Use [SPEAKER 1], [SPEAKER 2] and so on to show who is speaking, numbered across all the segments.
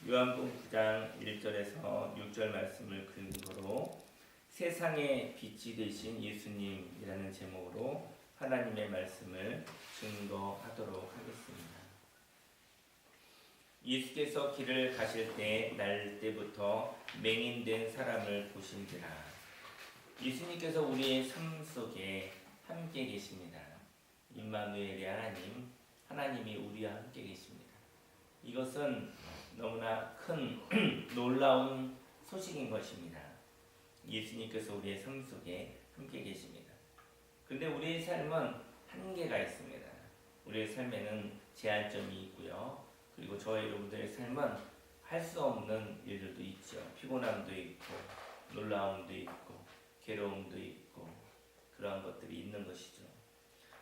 [SPEAKER 1] 요한복음 9장 1절에서 6절 말씀을 근거로 세상의 빛이 되신 예수님이라는 제목으로 하나님의 말씀을 증거하도록 하겠습니다. 예수께서 길을 가실 때 날 때부터 맹인된 사람을 보신지라. 예수님께서 우리의 삶 속에 함께 계십니다. 임마누엘의 하나님, 하나님이 우리와 함께 계십니다. 이것은 너무나 큰 놀라운 소식인 것입니다. 예수님께서 우리의 삶 속에 함께 계십니다. 그런데 우리의 삶은 한계가 있습니다. 우리의 삶에는 제한점이 있고요. 그리고 저와 여러분들의 삶은 할 수 없는 일들도 있죠. 피곤함도 있고 놀라움도 있고 괴로움도 있고 그러한 것들이 있는 것이죠.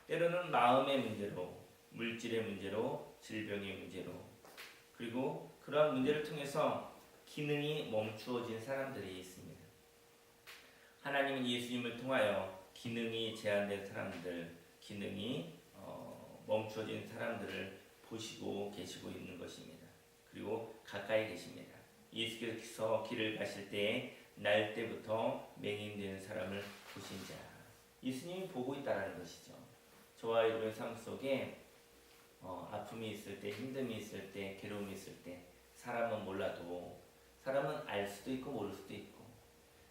[SPEAKER 1] 때로는 마음의 문제로, 물질의 문제로, 질병의 문제로, 그리고 그러한 문제를 통해서 기능이 멈추어진 사람들이 있습니다. 하나님은 예수님을 통하여 기능이 제한된 사람들, 기능이 멈추어진 사람들을 보시고 계시고 있는 것입니다. 그리고 가까이 계십니다. 예수께서 길을 가실 때 날 때부터 맹인된 사람을 보신 자, 예수님이 보고 있다는 것이죠. 저와 여러분의 삶 속에 아픔이 있을 때, 힘듦이 있을 때, 괴로움이 있을 때 사람은 몰라도 사람은 알 수도 있고 모를 수도 있고,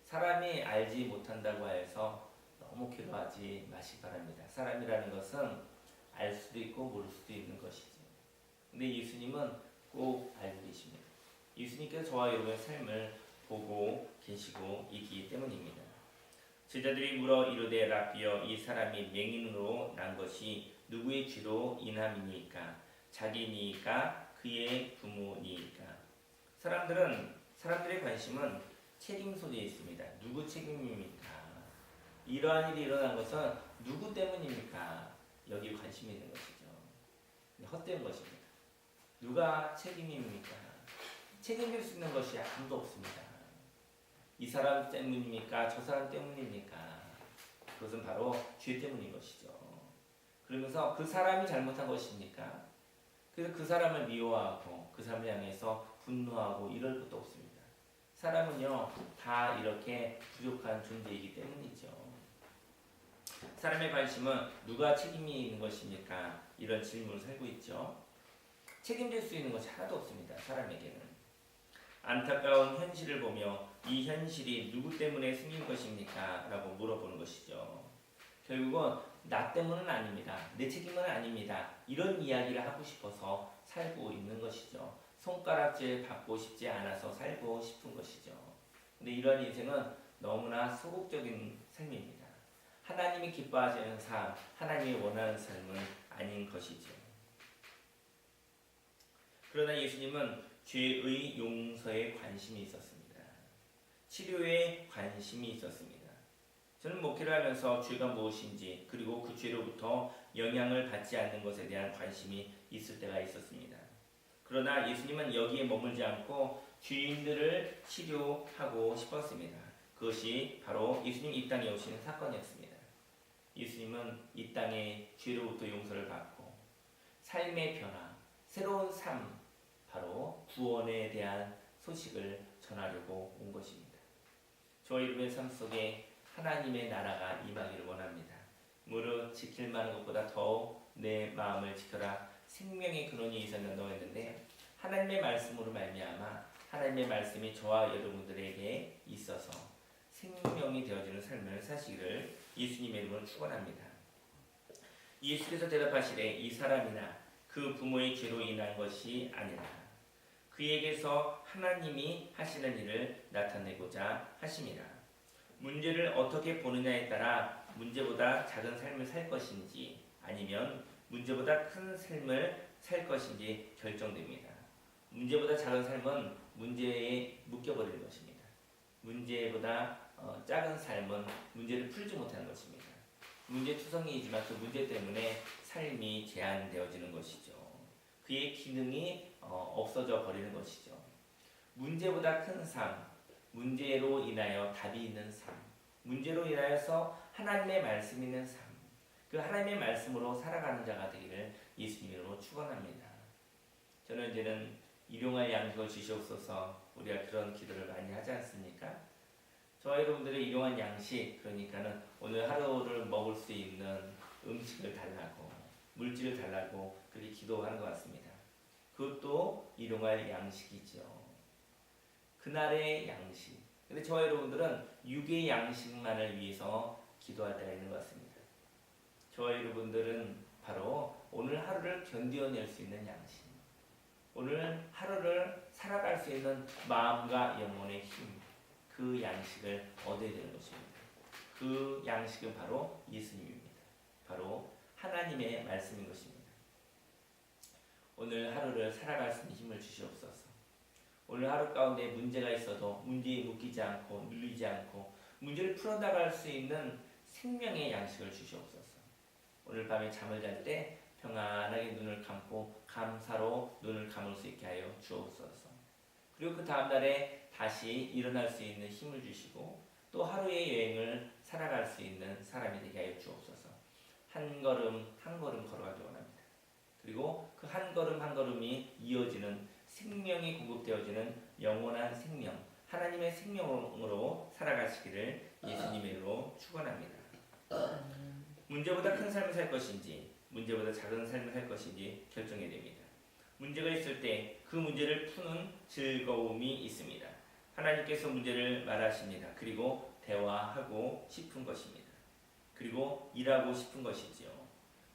[SPEAKER 1] 사람이 알지 못한다고 해서 너무 괴로워하지 마시기 바랍니다. 사람이라는 것은 알 수도 있고 모를 수도 있는 것이죠. 근데 예수님은 꼭 알고 계십니다. 예수님께서 저와 여러분의 삶을 보고 계시고 있기 때문입니다. 제자들이 물어 이르되 라삐여, 이 사람이 맹인으로 난 것이 누구의 죄로 인함이니까? 자기니까 그의 부모니까? 사람들의 관심은 책임 소재에 있습니다. 누구 책임입니까? 이러한 일이 일어난 것은 누구 때문입니까? 여기 관심이 있는 것이죠. 헛된 것입니다. 누가 책임입니까? 책임질 수 있는 것이 아무도 없습니다. 이 사람 때문입니까? 저 사람 때문입니까? 그것은 바로 죄 때문인 것이죠. 그러면서 그 사람이 잘못한 것입니까? 그래서 그 사람을 미워하고 그 사람을 향해서 분노하고 이럴 것도 없습니다. 사람은요, 다 이렇게 부족한 존재이기 때문이죠. 사람의 관심은 누가 책임이 있는 것입니까? 이런 질문을 살고 있죠. 책임질 수 있는 것이 하나도 없습니다. 사람에게는. 안타까운 현실을 보며 이 현실이 누구 때문에 생긴 것입니까? 라고 물어보는 것이죠. 결국은 나 때문은 아닙니다. 내 책임은 아닙니다. 이런 이야기를 하고 싶어서 살고 있는 것이죠. 손가락질 받고 싶지 않아서 살고 싶은 것이죠. 근데 이런 인생은 너무나 소극적인 삶입니다. 하나님이 기뻐하시는 삶, 하나님이 원하는 삶은 아닌 것이죠. 그러나 예수님은 죄의 용서에 관심이 있었습니다. 치료에 관심이 있었습니다. 저는 목회를 하면서 죄가 무엇인지, 그리고 그 죄로부터 영향을 받지 않는 것에 대한 관심이 있을 때가 있었습니다. 그러나 예수님은 여기에 머물지 않고 죄인들을 치료하고 싶었습니다. 그것이 바로 예수님 이 땅에 오시는 사건이었습니다. 예수님은 이 땅에 죄로부터 용서를 받고 삶의 변화, 새로운 삶, 바로 구원에 대한 소식을 전하려고 온 것입니다. 저와 여러분의 삶 속에 하나님의 나라가 임하기를 원합니다. 무릇 지킬 만한 것보다 더욱 내 마음을 지켜라. 생명의 근원이 있었는다고 했는데, 하나님의 말씀으로 말미암아 하나님의 말씀이 저와 여러분들에게 있어서 생명이 되어지는 삶을 사시기를 예수님의 이름으로 축원합니다. 예수께서 대답하시되 이 사람이나 그 부모의 죄로 인한 것이 아니라 그에게서 하나님이 하시는 일을 나타내고자 하심이라. 문제를 어떻게 보느냐에 따라 문제보다 작은 삶을 살 것인지 아니면 문제보다 큰 삶을 살 것인지 결정됩니다. 문제보다 작은 삶은 문제에 묶여버리는 것입니다. 문제보다 작은 삶은 문제를 풀지 못하는 것입니다. 문제투성이이지만 그 문제 때문에 삶이 제한되어지는 것이죠. 그의 기능이 없어져 버리는 것이죠. 문제보다 큰 삶, 문제로 인하여 답이 있는 삶, 문제로 인하여서 하나님의 말씀이 있는 삶, 그 하나님의 말씀으로 살아가는 자가 되기를 예수님으로 축원합니다. 저는 이제는 일용할 양식을 주시옵소서. 우리가 그런 기도를 많이 하지 않습니까? 저와 여러분들의 일용할 양식, 그러니까는 오늘 하루를 먹을 수 있는 음식을 달라고, 물질을 달라고 그렇게 기도하는 것 같습니다. 그것도 일용할 양식이죠. 그날의 양식. 근데 저와 여러분들은 육의 양식만을 위해서 기도할 때가 있는 것 같습니다. 저와 여러분들은 바로 오늘 하루를 견뎌낼 수 있는 양식, 오늘 하루를 살아갈 수 있는 마음과 영혼의 힘, 그 양식을 얻어야 되는 것입니다. 그 양식은 바로 예수님입니다. 바로 하나님의 말씀인 것입니다. 오늘 하루를 살아갈 수 있는 힘을 주시옵소서. 오늘 하루 가운데 문제가 있어도 문제에 묶이지 않고 눌리지 않고 문제를 풀어나갈 수 있는 생명의 양식을 주시옵소서. 오늘 밤에 잠을 잘 때 평안하게 눈을 감고 감사로 눈을 감을 수 있게 하여 주옵소서. 그리고 그 다음날에 다시 일어날 수 있는 힘을 주시고 또 하루의 여행을 살아갈 수 있는 사람이 되게 하여 주옵소서. 한 걸음 한 걸음 걸어가기 원합니다. 그리고 그 한 걸음 한 걸음이 이어지는 생명이 공급되어지는 영원한 생명, 하나님의 생명으로 살아가시기를 예수님의 이름으로 축원합니다. 문제보다 큰 삶을 살 것인지 문제보다 작은 삶을 살 것인지 결정해야 됩니다. 문제가 있을 때 그 문제를 푸는 즐거움이 있습니다. 하나님께서 문제를 말하십니다. 그리고 대화하고 싶은 것입니다. 그리고 일하고 싶은 것이지요.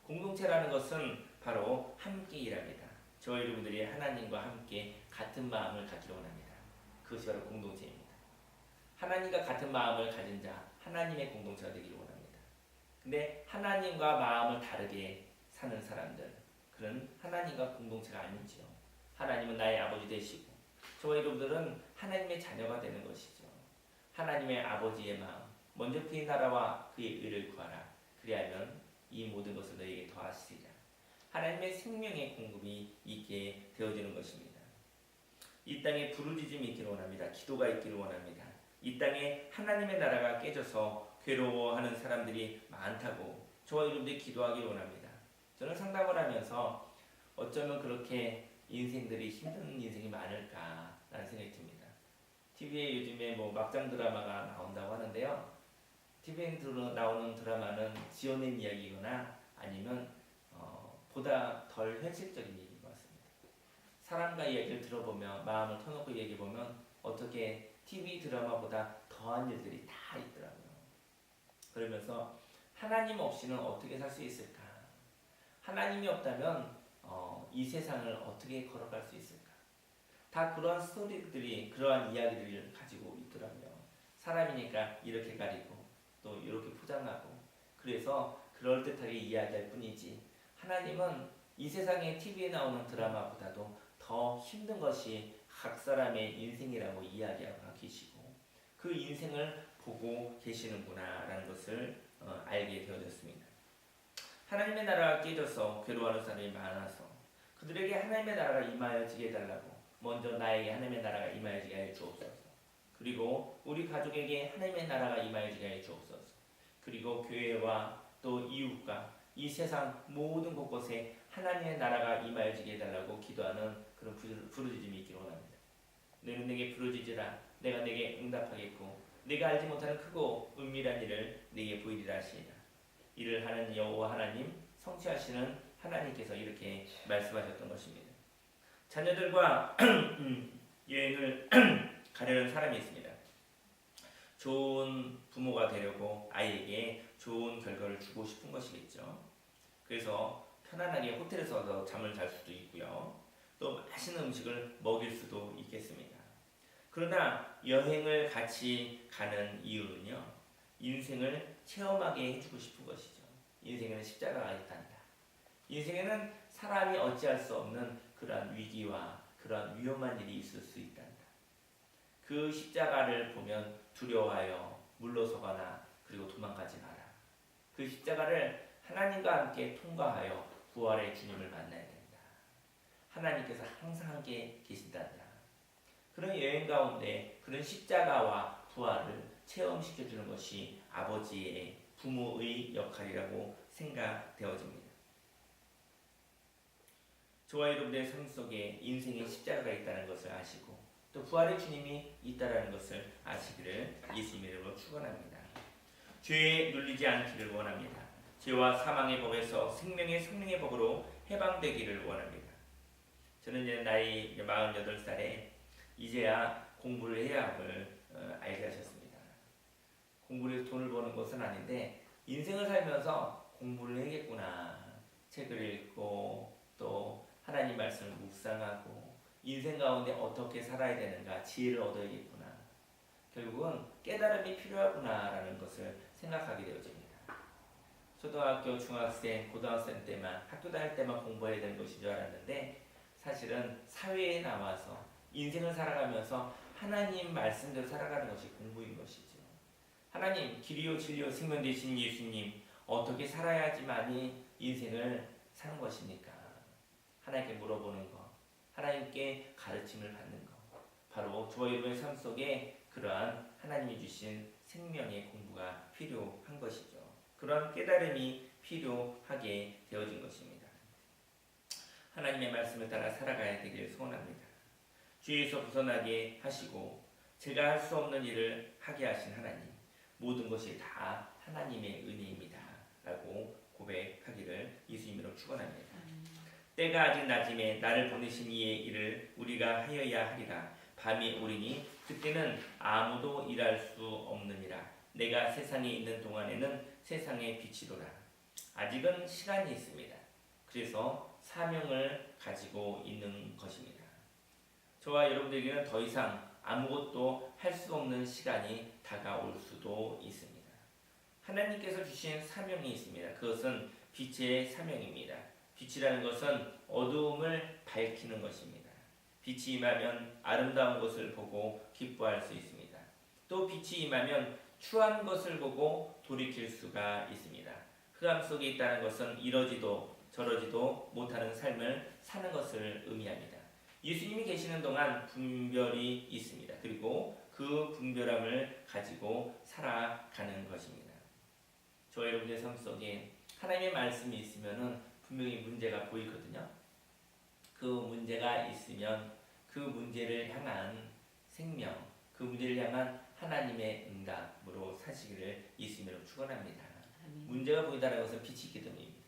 [SPEAKER 1] 공동체라는 것은 바로 함께 일합니다. 저와 여러분들이 하나님과 함께 같은 마음을 갖기를 원합니다. 그것이 바로 공동체입니다. 하나님과 같은 마음을 가진 자, 하나님의 공동체가 되기를 원합니다. 근데 하나님과 마음을 다르게 사는 사람들, 그는 하나님과 공동체가 아니지요. 하나님은 나의 아버지 되시고 저와 여러분들은 하나님의 자녀가 되는 것이죠. 하나님의 아버지의 마음, 먼저 그의 나라와 그의 의를 구하라. 그리하면 이 모든 것을 너에게 더하시리라. 하나님의 생명의 공급이 있게 되어지는 것입니다. 이 땅에 부르짖음이 있기를 원합니다. 기도가 있기를 원합니다. 이 땅에 하나님의 나라가 깨져서 괴로워하는 사람들이 많다고 저와 여러분들이 기도하기를 원합니다. 저는 상담을 하면서 어쩌면 그렇게 인생들이 힘든 인생이 많을까라는 생각이 듭니다. TV에 요즘에 막장 드라마가 나온다고 하는데요. TV에 나오는 드라마는 지어낸 이야기거나 아니면 보다 덜 현실적인 얘기인 것 같습니다. 사람과 이야기를 들어보면 마음을 터놓고 얘기해보면 어떻게 TV 드라마보다 더한 일들이 다 있더라고요. 그러면서 하나님 없이는 어떻게 살 수 있을까? 하나님이 없다면 이 세상을 어떻게 걸어갈 수 있을까? 다 그러한 스토리들이 그러한 이야기들을 가지고 있더라고요. 사람이니까 이렇게 가리고 또 이렇게 포장하고 그래서 그럴듯하게 이야기할 뿐이지 하나님은 이 세상의 TV에 나오는 드라마보다도 더 힘든 것이 각 사람의 인생이라고 이야기하고 계시고 그 인생을 보고 계시는구나 라는 것을 알게 되어졌습니다. 하나님의 나라가 깨져서 괴로워하는 사람이 많아서 그들에게 하나님의 나라가 임하여지게 해달라고 먼저 나에게 하나님의 나라가 임하여지게 하여 주옵소서. 그리고 우리 가족에게 하나님의 나라가 임하여지게 하여 주옵소서. 그리고 교회와 또 이웃과 이 세상 모든 곳곳에 하나님의 나라가 임하여지게 해달라고 기도하는 그런 부르짖음이 있기를 원합니다. 너는 내게 부르짖으라. 내가 내게 응답하겠고 내가 알지 못하는 크고 은밀한 일을 내게 보이리라 하시리라. 이를 하는 여호와 하나님, 성취하시는 하나님께서 이렇게 말씀하셨던 것입니다. 자녀들과 여행을 가려는 사람이 있습니다. 좋은 부모가 되려고 아이에게 좋은 결과를 주고 싶은 것이겠죠. 그래서 편안하게 호텔에서 잠을 잘 수도 있고요. 또 맛있는 음식을 먹일 수도 있겠습니다. 그러나 여행을 같이 가는 이유는요. 인생을 체험하게 해주고 싶은 것이죠. 인생에는 십자가가 있단다. 인생에는 사람이 어찌할 수 없는 그러한 위기와 그러한 위험한 일이 있을 수 있단다. 그 십자가를 보면 두려워하여 물러서거나 그리고 도망가지 마라. 그 십자가를 하나님과 함께 통과하여 부활의 주님을 만나야 된다. 하나님께서 항상 함께 계신단다. 그런 여행 가운데 그런 십자가와 부활을 체험시켜주는 것이 아버지의 부모의 역할이라고 생각되어집니다. 저와 여러분들의 삶 속에 인생의 십자가가 있다는 것을 아시고 또 부활의 주님이 있다는 것을 아시기를 예수님의 이름으로 축원합니다. 죄에 눌리지 않기를 원합니다. 죄와 사망의 법에서 생명의 성령의 법으로 해방되기를 원합니다. 저는 이제 나이 48살에 이제야 공부를 해야 함을 알게 하셨습니다. 공부를 해서 돈을 버는 것은 아닌데 인생을 살면서 공부를 해야겠구나. 책을 읽고 또 하나님 말씀을 묵상하고 인생 가운데 어떻게 살아야 되는가 지혜를 얻어야겠구나. 결국은 깨달음이 필요하구나라는 것을 생각하게 되어집니다. 초등학교, 중학생, 고등학생 때만 학교 다닐 때만 공부해야 되는 것인 줄 알았는데 사실은 사회에 나와서 인생을 살아가면서 하나님 말씀대로 살아가는 것이 공부인 것이죠. 하나님 길이요 진리요 생명 되신 예수님 어떻게 살아야지만이 인생을 사는 것입니까? 하나님께 물어보는 것, 하나님께 가르침을 받는 것, 바로 저와 여러분의 삶 속에 그러한 하나님이 주신 생명의 공부가 필요한 것이죠. 그러한 깨달음이 필요하게 되어진 것입니다. 하나님의 말씀을 따라 살아가야 되기를 소원합니다. 죄에서 벗어나게 하시고 제가 할 수 없는 일을 하게 하신 하나님, 모든 것이 다 하나님의 은혜입니다 라고 고백하기를 예수님으로 축원합니다. 때가 아직 낮음에 나를 보내신 이의 일을 우리가 하여야 하리라. 밤이 오리니 그때는 아무도 일할 수 없느니라. 내가 세상에 있는 동안에는 세상의 빛이로라. 아직은 시간이 있습니다. 그래서 사명을 가지고 있는 것입니다. 저와 여러분들에게는 더 이상 아무것도 할 수 없는 시간이 다가올 수도 있습니다. 하나님께서 주신 사명이 있습니다. 그것은 빛의 사명입니다. 빛이라는 것은 어두움을 밝히는 것입니다. 빛이 임하면 아름다운 것을 보고 기뻐할 수 있습니다. 또 빛이 임하면 추한 것을 보고 돌이킬 수가 있습니다. 흑암 속에 있다는 것은 이러지도 저러지도 못하는 삶을 사는 것을 의미합니다. 예수님이 계시는 동안 분별이 있습니다. 그리고 그 분별함을 가지고 살아가는 것입니다. 저 여러분의 삶 속에 하나님의 말씀이 있으면 분명히 문제가 보이거든요. 그 문제가 있으면 그 문제를 향한 생명, 그 문제를 향한 하나님의 응답으로 사시기를 예수님으로 축원합니다. 문제가 보인다는 것은 빛이 있기 때문입니다.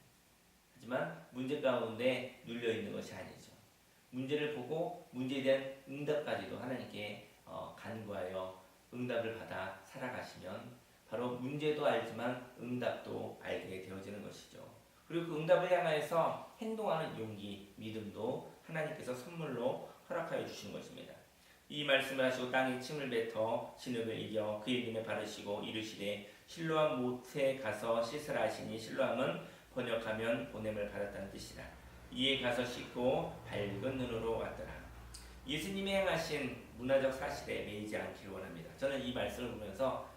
[SPEAKER 1] 하지만 문제 가운데 눌려 있는 것이 아니죠. 문제를 보고 문제에 대한 응답까지도 하나님께 간구하여 응답을 받아 살아가시면 바로 문제도 알지만 응답도 알게 되어지는 것이죠. 그리고 그 응답을 향하여서 행동하는 용기, 믿음도 하나님께서 선물로 허락하여 주신 것입니다. 이 말씀을 하시고 땅에 침을 뱉어 진흙을 이겨 그의 눈에 바르시고 이르시되 실로암 못에 가서 씻으라 하시니 실로암은 번역하면 보냄을 받았다는 뜻이라. 이에 가서 씻고 밝은 눈으로 왔더라. 예수님이 행하신 문화적 사실에 매이지 않기를 원합니다. 저는 이 말씀을 보면서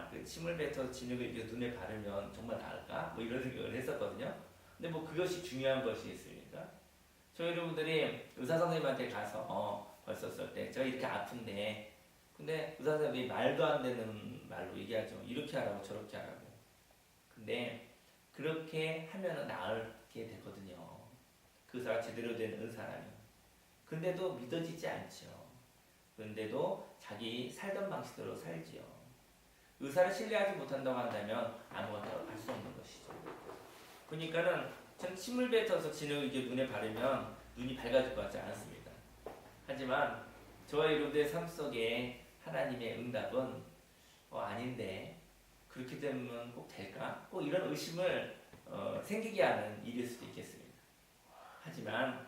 [SPEAKER 1] 그 침을 뱉어 진흙을 이렇게 눈에 바르면 정말 나을까? 뭐 이런 생각을 했었거든요. 근데 뭐 그것이 중요한 것이 있습니까? 저희 여러분들이 의사 선생님한테 가서 벌써 쓸 때 저 이렇게 아픈데 근데 의사 선생님이 말도 안 되는 말로 얘기하죠. 이렇게 하라고 저렇게 하라고. 근데 그렇게 하면은 나을게 되거든요. 그 의사가 제대로 된 의사라면. 근데도 믿어지지 않죠. 그런데도 자기 살던 방식대로 살지요. 의사를 신뢰하지 못한다고 한다면 아무것도 할 수 없는 것이죠. 그러니까는 전 침을 뱉어서 진흙을 이렇게 눈에 바르면 눈이 밝아질 것 같지 않습니다. 하지만 저와 여러분들의 삶 속에 하나님의 응답은 아닌데 그렇게 되면 꼭 될까? 꼭 이런 의심을 생기게 하는 일일 수도 있겠습니다. 하지만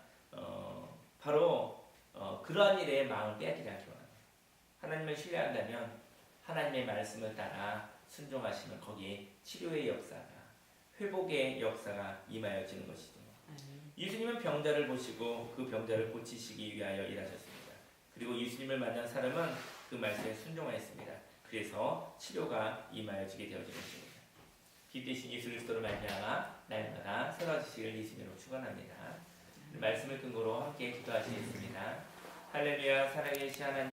[SPEAKER 1] 바로 그러한 일에 마음을 빼앗기지 않기 원합니다. 하나님을 신뢰한다면 하나님의 말씀을 따라 순종하시면 거기에 치료의 역사가 회복의 역사가 임하여지는 것이죠. 예수님은 병자를 보시고 그 병자를 고치시기 위하여 일하셨습니다. 그리고 예수님을 만난 사람은 그 말씀에 순종하였습니다. 그래서 치료가 임하여지게 되어진 것입니다. 기대신 예수 그리스도로 말미암아 날마다 새로워지시기를 예수님으로 축원합니다. 말씀을 근거로 함께 기도하시겠습니다. 할렐루야. 살아계신 하나님